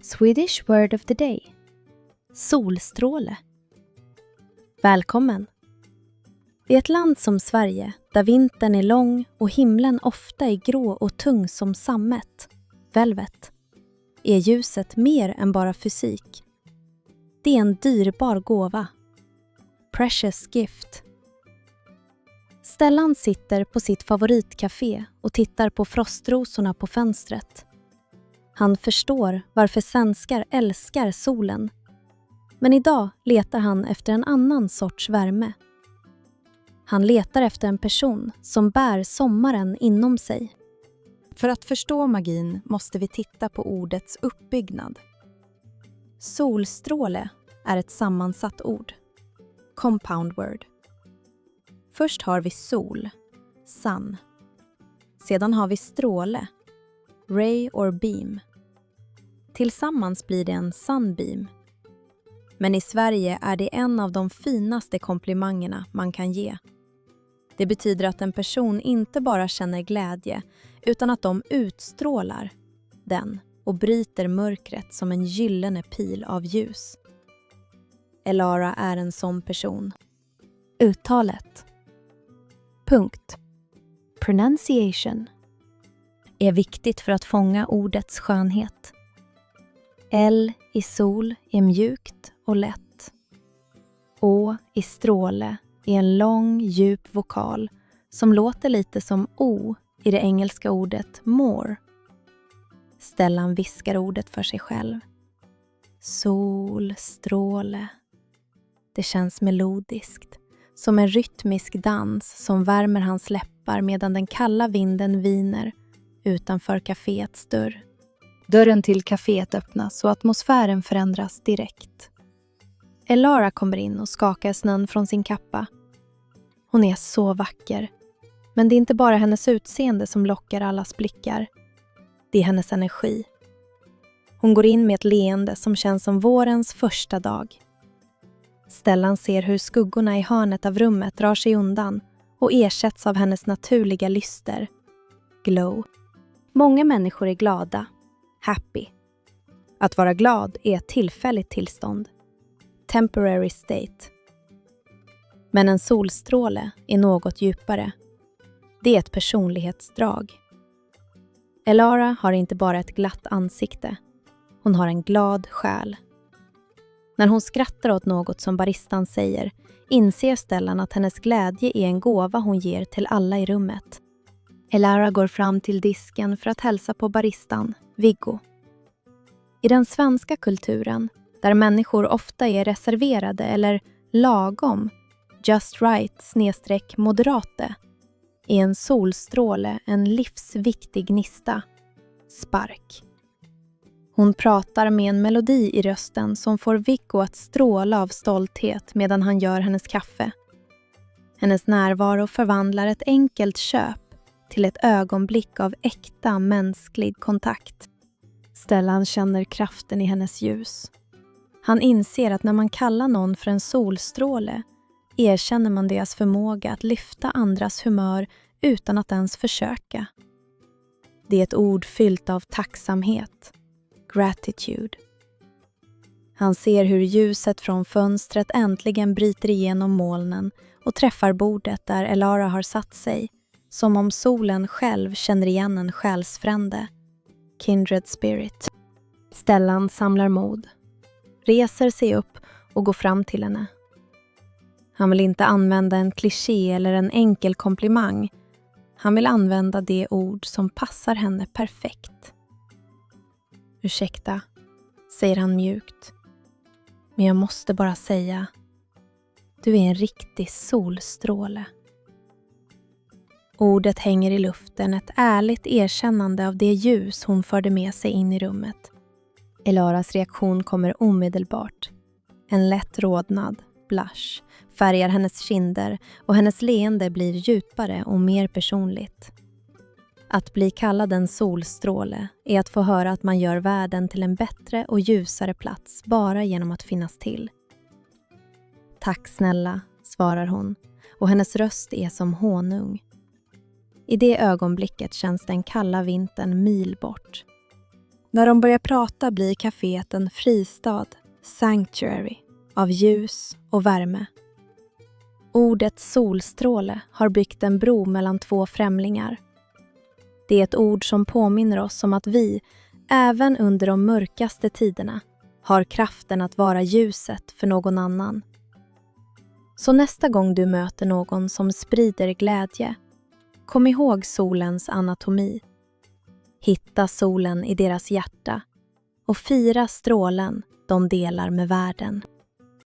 Swedish word of the day. Solstråle. Välkommen! I ett land som Sverige, där vintern är lång och himlen ofta är grå och tung som sammet, velvet, är ljuset mer än bara fysik. Det är en dyrbar gåva. Precious gift. Stellan sitter på sitt favoritcafé och tittar på frostrosorna på fönstret. Han förstår varför svenskar älskar solen. Men idag letar han efter en annan sorts värme. Han letar efter en person som bär sommaren inom sig. För att förstå magin måste vi titta på ordets uppbyggnad. Solstråle är ett sammansatt ord. Compound word. Först har vi sol, sun. Sedan har vi stråle, ray or beam. Tillsammans blir det en sunbeam. Men i Sverige är det en av de finaste komplimangerna man kan ge. Det betyder att en person inte bara känner glädje utan att de utstrålar den och bryter mörkret som en gyllene pil av ljus. Elara är en sån person. Uttalet. Punkt. Pronunciation. Är viktigt för att fånga ordets skönhet. L i sol är mjukt och lätt. Å i stråle är en lång, djup vokal som låter lite som O i det engelska ordet more. Stellan viskar ordet för sig själv. Sol, stråle. Det känns melodiskt, som en rytmisk dans som värmer hans läppar medan den kalla vinden viner utanför kaféets dörr. Dörren till kaféet öppnas och atmosfären förändras direkt. Elara kommer in och skakar snön från sin kappa. Hon är så vacker. Men det är inte bara hennes utseende som lockar allas blickar. Det är hennes energi. Hon går in med ett leende som känns som vårens första dag. Stellan ser hur skuggorna i hörnet av rummet drar sig undan och ersätts av hennes naturliga lyster. Glow. Många människor är glada. Happy. Att vara glad är ett tillfälligt tillstånd. Temporary state. Men en solstråle är något djupare. Det är ett personlighetsdrag. Elara har inte bara ett glatt ansikte. Hon har en glad själ. När hon skrattar åt något som baristan säger inser Stellan att hennes glädje är en gåva hon ger till alla i rummet. Elara går fram till disken för att hälsa på baristan, Viggo. I den svenska kulturen, där människor ofta är reserverade eller lagom, just right / moderate, är en solstråle en livsviktig gnista, spark. Hon pratar med en melodi i rösten som får Viggo att stråla av stolthet medan han gör hennes kaffe. Hennes närvaro förvandlar ett enkelt köp till ett ögonblick av äkta mänsklig kontakt. Stellan känner kraften i hennes ljus. Han inser att när man kallar någon för en solstråle erkänner man deras förmåga att lyfta andras humör utan att ens försöka. Det är ett ord fyllt av tacksamhet, gratitude. Han ser hur ljuset från fönstret äntligen bryter igenom molnen och träffar bordet där Elara har satt sig, som om solen själv känner igen en själsfrände, kindred spirit. Stellan samlar mod, reser sig upp och går fram till henne. Han vill inte använda en kliché eller en enkel komplimang. Han vill använda det ord som passar henne perfekt. Ursäkta, säger han mjukt. Men jag måste bara säga, du är en riktig solstråle. Ordet hänger i luften, ett ärligt erkännande av det ljus hon förde med sig in i rummet. Elaras reaktion kommer omedelbart. En lätt rodnad, blush, färgar hennes kinder och hennes leende blir djupare och mer personligt. Att bli kallad en solstråle är att få höra att man gör världen till en bättre och ljusare plats bara genom att finnas till. Tack snälla, svarar hon, och hennes röst är som honung. I det ögonblicket känns den kalla vintern mil bort. När de börjar prata blir kaféet en fristad, sanctuary, av ljus och värme. Ordet solstråle har byggt en bro mellan två främlingar. Det är ett ord som påminner oss om att vi, även under de mörkaste tiderna, har kraften att vara ljuset för någon annan. Så nästa gång du möter någon som sprider glädje, kom ihåg solens anatomi. Hitta solen i deras hjärta och fira strålen de delar med världen.